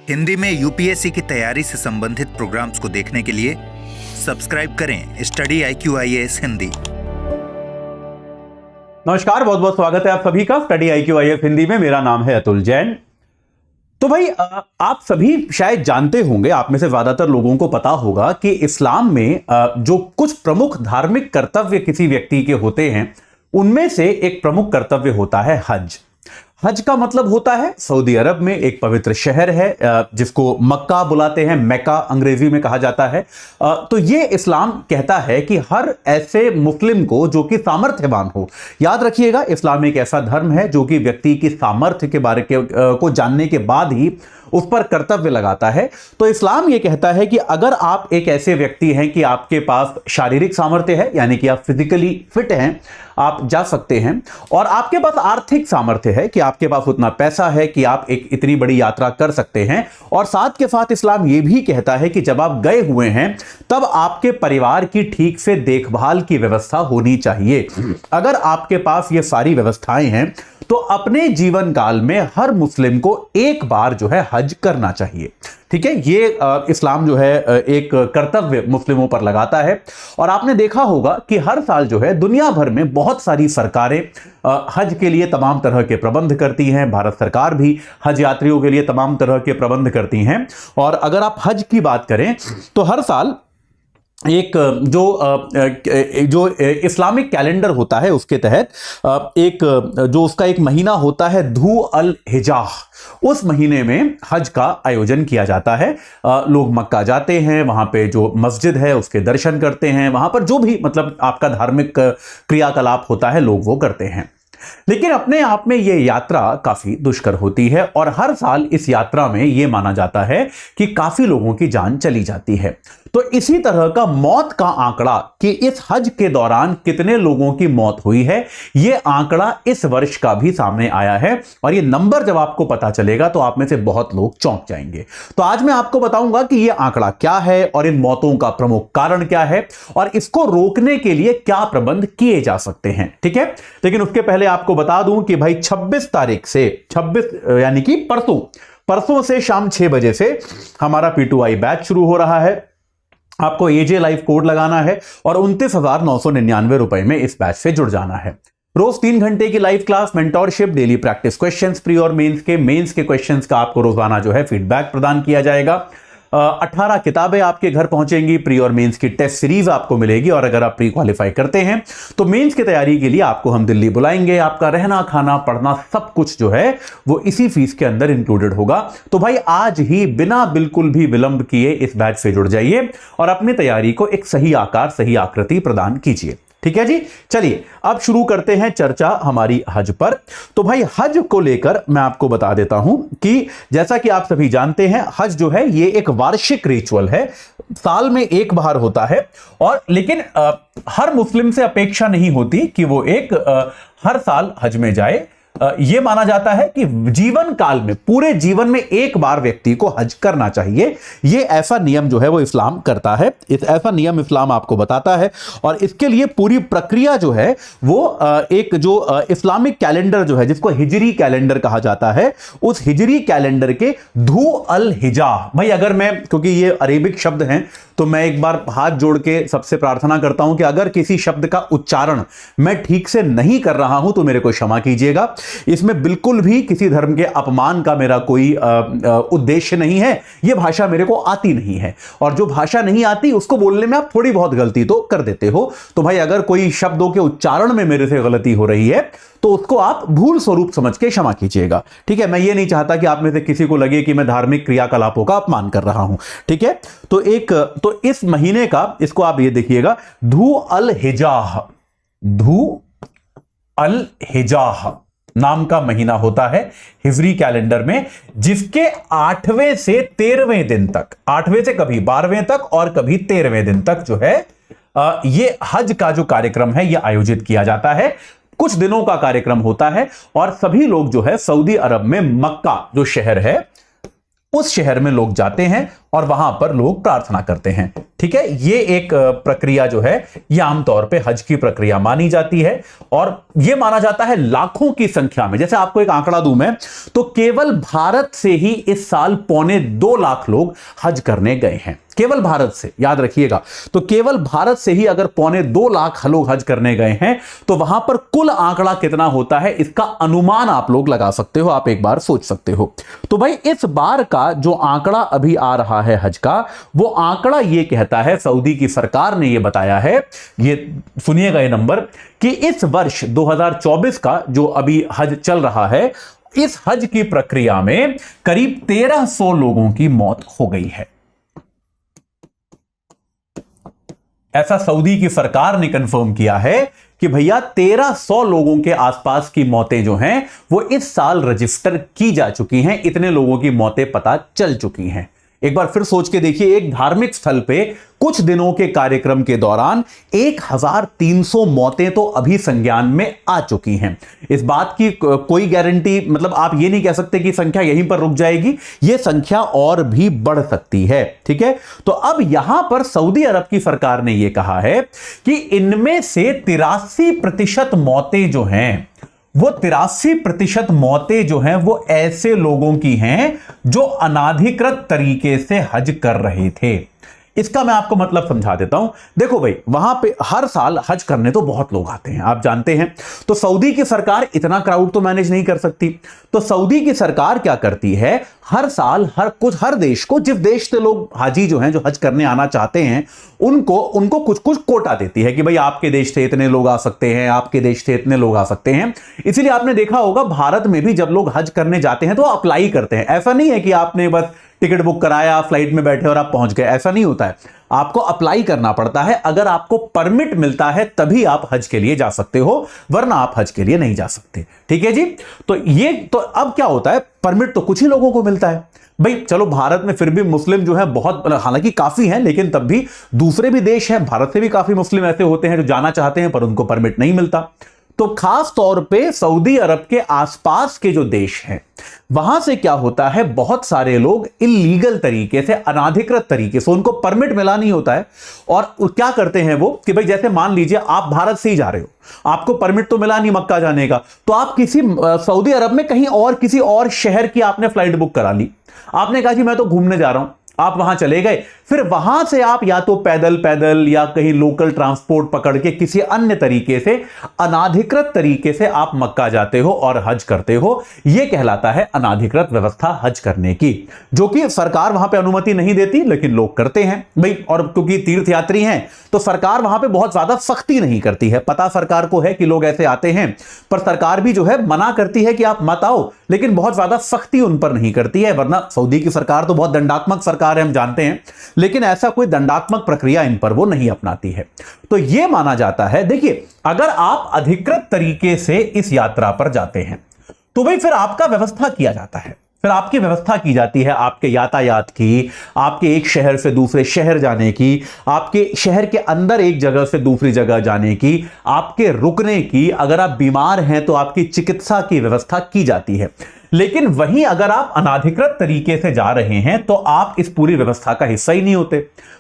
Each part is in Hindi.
हिंदी में यूपीएससी की तैयारी से संबंधित प्रोग्राम्स को देखने के लिए सब्सक्राइब करें स्टडी IQ-IAS हिंदी। नमस्कार, बहुत बहुत स्वागत है आप सभी का स्टडी IQ-IAS हिंदी में। मेरा नाम है अतुल जैन। तो भाई आप सभी शायद जानते होंगे, आप में से ज्यादातर लोगों को पता होगा कि इस्लाम में जो कुछ प्रमुख धार्मिक कर्तव्य किसी व्यक्ति के होते हैं उनमें से एक प्रमुख कर्तव्य होता है हज। हज का मतलब होता है सऊदी अरब में एक पवित्र शहर है जिसको मक्का बुलाते हैं, मैका अंग्रेजी में कहा जाता है। तो ये इस्लाम कहता है कि हर ऐसे मुस्लिम को जो कि सामर्थ्यवान हो, याद रखिएगा इस्लाम एक ऐसा धर्म है जो कि व्यक्ति की सामर्थ्य के बारे को जानने के बाद ही उस पर कर्तव्य लगाता है। तो इस्लाम ये कहता है कि अगर आप एक ऐसे व्यक्ति हैं कि आपके पास शारीरिक सामर्थ्य है, यानी कि आप फिजिकली फिट हैं, आप जा सकते हैं, और आपके पास आर्थिक सामर्थ्य है कि आपके पास उतना पैसा है कि आप एक इतनी बड़ी यात्रा कर सकते हैं, और साथ के साथ इस्लाम ये भी कहता है कि जब आप गए हुए हैं तब आपके परिवार की ठीक से देखभाल की व्यवस्था होनी चाहिए। अगर आपके पास ये सारी व्यवस्थाएं हैं तो अपने जीवन काल में हर मुस्लिम को एक बार जो है हज करना चाहिए। ठीक है, ये इस्लाम जो है एक कर्तव्य मुस्लिमों पर लगाता है। और आपने देखा होगा कि हर साल जो है दुनिया भर में बहुत सारी सरकारें हज के लिए तमाम तरह के प्रबंध करती हैं। भारत सरकार भी हज यात्रियों के लिए तमाम तरह के प्रबंध करती हैं। और अगर आप हज की बात करें तो हर साल एक जो इस्लामिक कैलेंडर होता है उसके तहत एक जो उसका एक महीना होता है धू अल हिजाह, उस महीने में हज का आयोजन किया जाता है। लोग मक्का जाते हैं, वहां पे जो मस्जिद है उसके दर्शन करते हैं, वहां पर जो भी मतलब आपका धार्मिक क्रियाकलाप होता है लोग वो करते हैं। लेकिन अपने आप में यह यात्रा काफी दुष्कर होती है और हर साल इस यात्रा में यह माना जाता है कि काफी लोगों की जान चली जाती है। तो इसी तरह का मौत का आंकड़ा कि इस हज के दौरान कितने लोगों की मौत हुई है, यह आंकड़ा इस वर्ष का भी सामने आया है। और यह नंबर जब आपको पता चलेगा तो आप में से बहुत लोग चौंक जाएंगे। तो आज मैं आपको बताऊंगा कि यह आंकड़ा क्या है और इन मौतों का प्रमुख कारण क्या है और इसको रोकने के लिए क्या प्रबंध किए जा सकते हैं। ठीक है, लेकिन उसके पहले आपको बता दूं कि भाई 26 तारीख से 26 यानी कि परसों से शाम 6 बजे से हमारा P2I बैच शुरू हो रहा है। आपको AJ लाइव कोड लगाना है और 29,999 रुपए में इस बैच से जुड़ जाना है। रोज 3 घंटे की live class, mentorship, daily practice questions, pre और मेंस के क्वेश्चंस का आपको रोजाना जो है फीडबैक प्रदान किया जाएगा। 18 किताबें आपके घर पहुंचेंगी, प्री और मेंस की टेस्ट सीरीज आपको मिलेगी। और अगर आप प्री क्वालिफाई करते हैं तो मेंस की तैयारी के लिए आपको हम दिल्ली बुलाएंगे। आपका रहना, खाना, पढ़ना सब कुछ जो है वो इसी फीस के अंदर इंक्लूडेड होगा। तो भाई आज ही बिना बिल्कुल भी विलंब किए इस बैच से जुड़ जाइए और अपनी तैयारी को एक सही आकार, सही आकृति प्रदान कीजिए। ठीक है जी, चलिए अब शुरू करते हैं चर्चा हमारी हज पर। तो भाई हज को लेकर मैं आपको बता देता हूं कि जैसा कि आप सभी जानते हैं हज जो है ये एक वार्षिक रिचुअल है, साल में एक बार होता है। और लेकिन हर मुस्लिम से अपेक्षा नहीं होती कि वो हर साल हज में जाए। यह माना जाता है कि जीवन काल में, पूरे जीवन में एक बार व्यक्ति को हज करना चाहिए। यह ऐसा नियम जो है वो इस्लाम करता है, ऐसा नियम इस्लाम आपको बताता है। और इसके लिए पूरी प्रक्रिया जो है वो एक जो इस्लामिक कैलेंडर जो है जिसको हिजरी कैलेंडर कहा जाता है, उस हिजरी कैलेंडर के धू अल हिजाह, भाई अगर मैं, क्योंकि ये अरेबिक शब्द हैं तो मैं एक बार हाथ जोड़ के सबसे प्रार्थना करता हूं कि अगर किसी शब्द का उच्चारण मैं ठीक से नहीं कर रहा हूं तो मेरे को क्षमा कीजिएगा। इसमें बिल्कुल भी किसी धर्म के अपमान का मेरा कोई उद्देश्य नहीं है। यह भाषा मेरे को आती नहीं है और जो भाषा नहीं आती उसको बोलने में आप थोड़ी बहुत गलती तो कर देते हो। तो भाई अगर कोई शब्दों के उच्चारण में मेरे से गलती हो रही है तो उसको आप भूल स्वरूप समझ के क्षमा कीजिएगा। ठीक है, मैं ये नहीं चाहता कि आप में से किसी को लगे कि मैं धार्मिक क्रियाकलापों का अपमान कर रहा हूं। ठीक है, तो इस महीने का, इसको आप ये देखिएगा, धू अल हिजाह, धू अल हिजाह नाम का महीना होता है हिजरी कैलेंडर में, जिसके 8वें से 13वें दिन तक, 8वें से कभी 12वें तक और कभी 13वें दिन तक जो है ये हज का जो कार्यक्रम है यह आयोजित किया जाता है। कुछ दिनों का कार्यक्रम होता है और सभी लोग जो है सऊदी अरब में मक्का जो शहर है उस शहर में लोग जाते हैं और वहां पर लोग प्रार्थना करते हैं। ठीक है, ये एक प्रक्रिया जो है ये आमतौर पे हज की प्रक्रिया मानी जाती है और ये माना जाता है लाखों की संख्या में। जैसे आपको एक आंकड़ा दूं मैं, तो केवल भारत से ही इस साल 2.25 लाख लोग हज करने गए हैं, केवल भारत से, याद रखिएगा। तो केवल भारत से ही अगर 2.25 लाख लोग हज करने गए हैं तो वहां पर कुल आंकड़ा कितना होता है इसका अनुमान आप लोग लगा सकते हो, आप एक बार सोच सकते हो। तो भाई इस बार का जो आंकड़ा अभी आ रहा है हज का, वो आंकड़ा ये कहता है, सऊदी की सरकार ने ये बताया है, ये सुनिएगा ये नंबर, कि इस वर्ष 2024 का जो अभी हज चल रहा है, इस हज की प्रक्रिया में करीब 1300 लोगों की मौत हो गई है। ऐसा सऊदी की सरकार ने कंफर्म किया है कि भैया 1300 लोगों के आसपास की मौतें जो हैं वो इस साल रजिस्टर की जा चुकी हैं, इतने लोगों की मौतें पता चल चुकी हैं। एक बार फिर सोच के देखिए, एक धार्मिक स्थल पे कुछ दिनों के कार्यक्रम के दौरान 1300 मौतें तो अभी संज्ञान में आ चुकी हैं। इस बात की कोई गारंटी, मतलब आप ये नहीं कह सकते कि संख्या यहीं पर रुक जाएगी, ये संख्या और भी बढ़ सकती है। ठीक है, तो अब यहां पर सऊदी अरब की सरकार ने यह कहा है कि इनमें से 83% मौतें जो हैं, वो 83% मौतें जो हैं वो ऐसे लोगों की हैं जो अनाधिकृत तरीके से हज कर रहे थे। इसका मैं आपको मतलब समझा देता हूं। देखो भाई, वहां पे हर साल हज करने तो बहुत लोग आते हैं, आप जानते हैं। तो सऊदी की सरकार इतना क्राउड तो मैनेज नहीं कर सकती, तो सऊदी की सरकार क्या करती है, हर साल हर देश को, जिस देश से लोग हाजी जो हैं, जो हज करने आना चाहते हैं, उनको कुछ कुछ कोटा देती है कि भाई आपके देश से इतने लोग आ सकते हैं, आपके देश से इतने लोग आ सकते हैं। इसीलिए आपने देखा होगा भारत में भी जब लोग हज करने जाते हैं तो अप्लाई करते हैं। ऐसा नहीं है कि आपने बस टिकट बुक कराया, फ्लाइट में बैठे और आप पहुंच गए, ऐसा नहीं होता है। आपको अप्लाई करना पड़ता है, अगर आपको परमिट मिलता है तभी आप हज के लिए जा सकते हो, वरना आप हज के लिए नहीं जा सकते। ठीक है जी, तो अब क्या होता है, परमिट तो कुछ ही लोगों को मिलता है भाई। चलो भारत में फिर भी मुस्लिम जो है बहुत, हालांकि काफी हैं, लेकिन तब भी दूसरे भी देश हैं, भारत से भी काफी मुस्लिम ऐसे होते हैं जो जाना चाहते हैं पर उनको परमिट नहीं मिलता। तो खास तौर पे सऊदी अरब के आसपास के जो देश हैं, वहां से क्या होता है, बहुत सारे लोग इल्लीगल तरीके से, अनाधिकृत तरीके से, उनको परमिट मिला नहीं होता है, और क्या करते हैं वो कि भाई जैसे मान लीजिए आप भारत से ही जा रहे हो, आपको परमिट तो मिला नहीं मक्का जाने का, तो आप किसी सऊदी अरब में कहीं और, किसी और शहर की आपने फ्लाइट बुक करा ली, आपने कहा जी मैं तो घूमने जा रहा हूं, आप वहां चले गए, फिर वहां से आप या तो पैदल या कहीं लोकल ट्रांसपोर्ट पकड़ के किसी अन्य तरीके से, अनाधिकृत तरीके से आप मक्का जाते हो और हज करते हो। यह कहलाता है अनाधिकृत व्यवस्था हज करने की, जो कि सरकार वहां पे अनुमति नहीं देती, लेकिन लोग करते हैं भाई। और क्योंकि तीर्थयात्री हैं तो सरकार वहां पे बहुत ज्यादा सख्ती नहीं करती है, पता सरकार को है कि लोग ऐसे आते हैं, पर सरकार भी जो है मना करती है कि आप मत आओ, लेकिन बहुत ज्यादा सख्ती उन पर नहीं करती है। वरना सऊदी की सरकार तो बहुत दंडात्मक सरकार है, हम जानते हैं, लेकिन ऐसा कोई दंडात्मक प्रक्रिया इन पर वो नहीं अपनाती है। तो यह माना जाता है, देखिए अगर आप अधिकृत तरीके से इस यात्रा पर जाते हैं तो भाई फिर आपका व्यवस्था किया जाता है, फिर आपकी व्यवस्था की जाती है, आपके यातायात की, आपके एक शहर से दूसरे शहर जाने की, आपके शहर के अंदर एक जगह से दूसरी जगह जाने की, आपके रुकने की, अगर आप बीमार हैं तो आपकी चिकित्सा की व्यवस्था की जाती है। लेकिन वहीं अगर आप अनाधिकृत तरीके से जा रहे हैं तो आप इस पूरी व्यवस्था का हिस्सा ही नहीं होते।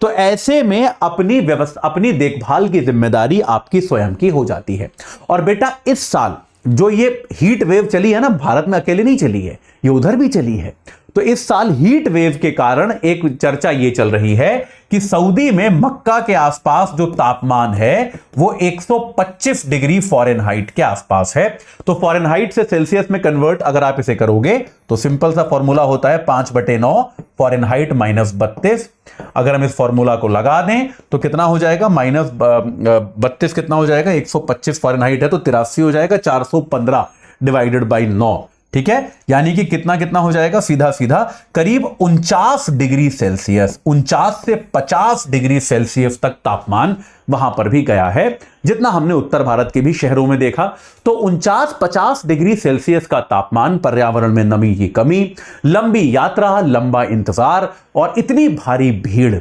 तो ऐसे में अपनी देखभाल की जिम्मेदारी आपकी स्वयं की हो जाती है। और बेटा इस साल जो ये हीट वेव चली है ना, भारत में अकेले नहीं चली है, ये उधर भी चली है। तो इस साल हीट वेव के कारण एक चर्चा ये चल रही है कि सऊदी में मक्का के आसपास जो तापमान है वो 125 डिग्री फ़ारेनहाइट के आसपास है। तो फ़ारेनहाइट से सेल्सियस में कन्वर्ट अगर आप इसे करोगे तो सिंपल सा फॉर्मूला होता है 5/9 फ़ारेनहाइट -32। अगर हम इस फॉर्मूला को लगा दें तो कितना हो जाएगा, -32 कितना हो जाएगा, 125 फ़ारेनहाइट है तो 83 हो जाएगा, 415 डिवाइडेड बाई 9। ठीक है, यानी कि कितना हो जाएगा, सीधा सीधा करीब 49 डिग्री सेल्सियस, 49 से 50 डिग्री सेल्सियस तक तापमान वहां पर भी गया है। जितना हमने उत्तर भारत के भी शहरों में देखा, तो 49-50 डिग्री सेल्सियस का तापमान, पर्यावरण में नमी की कमी, लंबी यात्रा, लंबा इंतजार और इतनी भारी भीड़,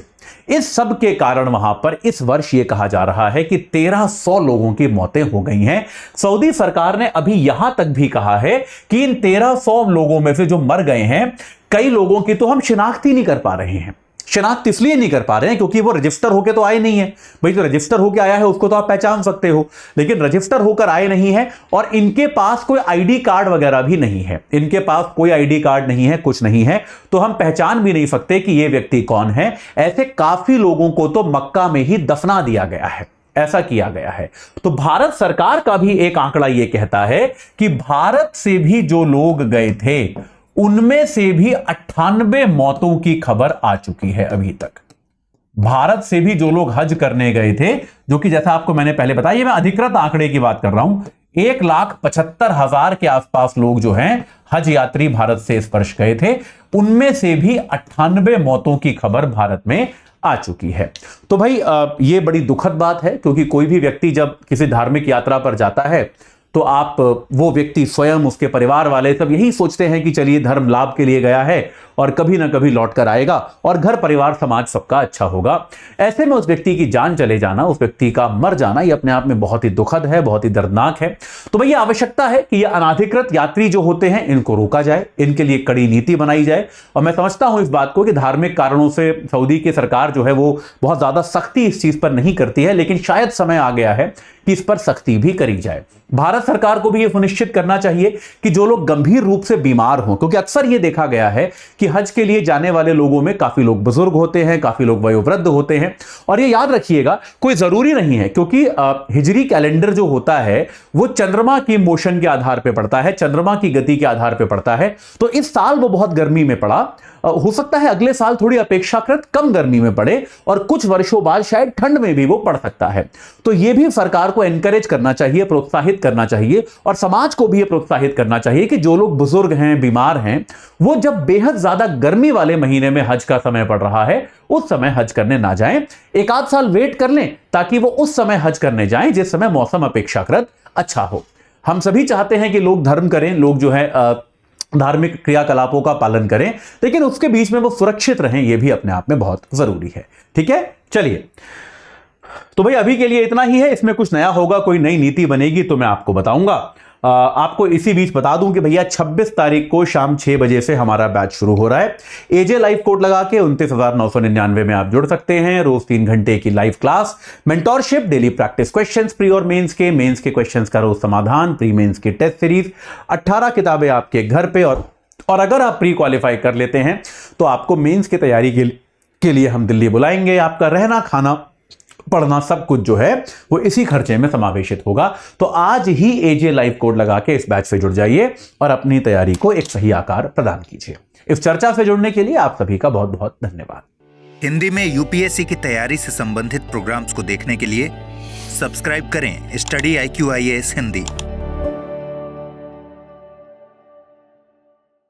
इस सब के कारण वहां पर इस वर्ष यह कहा जा रहा है कि 1300 लोगों की मौतें हो गई हैं। सऊदी सरकार ने अभी यहां तक भी कहा है कि इन 1300 लोगों में से जो मर गए हैं, कई लोगों की तो हम शिनाख्त ही नहीं कर पा रहे हैं। शिनाख्त इसलिए नहीं कर पा रहे हैं क्योंकि वो रजिस्टर होके तो आए नहीं है। भाई जो रजिस्टर होके आया है उसको तो आप पहचान सकते हो, लेकिन रजिस्टर होकर आए नहीं है और इनके पास कोई आईडी कार्ड वगैरह भी नहीं है। इनके पास कोई आईडी कार्ड नहीं है, कुछ नहीं है, तो हम पहचान भी नहीं सकते कि ये व्यक्ति कौन है। ऐसे काफी लोगों को तो मक्का में ही दफना दिया गया है, ऐसा किया गया है। तो भारत सरकार का भी एक आंकड़ा यह कहता है कि भारत से भी जो लोग गए थे उनमें से भी 98 मौतों की खबर आ चुकी है अभी तक। भारत से भी जो लोग हज करने गए थे, जो कि जैसा आपको मैंने पहले बताया, ये मैं अधिकृत आंकड़े की बात कर रहा हूं, 1,75,000 के आसपास लोग जो हैं हज यात्री भारत से स्पर्श गए थे, उनमें से भी 98 मौतों की खबर भारत में आ चुकी है। तो भाई ये बड़ी दुखद बात है, क्योंकि कोई भी व्यक्ति जब किसी धार्मिक यात्रा पर जाता है तो आप वो व्यक्ति स्वयं, उसके परिवार वाले सब यही सोचते हैं कि चलिए धर्म लाभ के लिए गया है और कभी ना कभी लौट कर आएगा और घर परिवार समाज सबका अच्छा होगा। ऐसे में उस व्यक्ति की जान चले जाना, उस व्यक्ति का मर जाना, ये अपने आप में बहुत ही दुखद है, बहुत ही दर्दनाक है। तो भैया आवश्यकता है कि ये अनाधिकृत यात्री जो होते हैं इनको रोका जाए, इनके लिए कड़ी नीति बनाई जाए। और मैं समझता हूं इस बात को कि धार्मिक कारणों से सऊदी की सरकार जो है वो बहुत ज्यादा सख्ती इस चीज पर नहीं करती है, लेकिन शायद समय आ गया है कि इस पर सख्ती भी करी जाए। भारत सरकार को भी यह सुनिश्चित करना चाहिए कि जो लोग गंभीर रूप से बीमार हों, क्योंकि अक्सर यह देखा गया है कि हज के लिए जाने वाले लोगों में काफी लोग बुजुर्ग होते हैं, काफी लोग वयोवृद्ध होते हैं। और यह याद रखिएगा, कोई जरूरी नहीं है, क्योंकि हिजरी कैलेंडर जो होता है वो चंद्रमा की मोशन के आधार पर पड़ता है, चंद्रमा की गति के आधार पर पड़ता है। तो इस साल वो बहुत गर्मी में पड़ा, हो सकता है अगले साल थोड़ी अपेक्षाकृत कम गर्मी में पड़े और कुछ वर्षों बाद शायद ठंड में भी वो पड़ सकता है। तो यह भी सरकार को एनकरेज करना चाहिए, प्रोत्साहित करना चाहिए, और समाज को भी यह प्रोत्साहित करना चाहिए कि जो लोग बुजुर्ग हैं, बीमार हैं, वो जब बेहद ज्यादा गर्मी वाले महीने में हज का समय पड़ रहा है उस समय हज करने ना जाएं, एक आध साल वेट कर लें ताकि वो उस समय हज करने जाएं जिस समय मौसम अपेक्षाकृत अच्छा हो। हम सभी चाहते हैं कि लोग धर्म करें, लोग जो है धार्मिक क्रियाकलापों का पालन करें, लेकिन उसके बीच में वो सुरक्षित रहें, यह भी अपने आप में बहुत जरूरी है। ठीक है, चलिए, तो भाई अभी के लिए इतना ही है। इसमें कुछ नया होगा, कोई नई नीति बनेगी तो मैं आपको बताऊंगा। आपको इसी बीच बता दूं कि भैया 26 तारीख को शाम 6 बजे से हमारा बैच शुरू हो रहा है। एजे लाइव कोड लगा के 29,999 में आप जुड़ सकते हैं। रोज 3 घंटे की live class, mentorship, daily practice questions pre और मेंस के क्वेश्चंस का रोज समाधान, प्री मेंस की टेस्ट सीरीज, 18 किताबें आपके घर पे। और अगर आप प्री क्वालिफाई कर लेते हैं तो आपको मेंस की तैयारी के लिए हम दिल्ली बुलाएंगे। आपका रहना, खाना, पढ़ना सब कुछ जो है वो इसी खर्चे में समावेशित होगा। तो आज ही एजे लाइव कोड लगा के इस बैच से जुड़ जाइए और अपनी तैयारी को एक सही आकार प्रदान कीजिए। इस चर्चा से जुड़ने के लिए आप सभी का बहुत बहुत धन्यवाद। हिंदी में यूपीएससी की तैयारी से संबंधित प्रोग्राम्स को देखने के लिए सब्सक्राइब करें स्टडी IQ IAS हिंदी।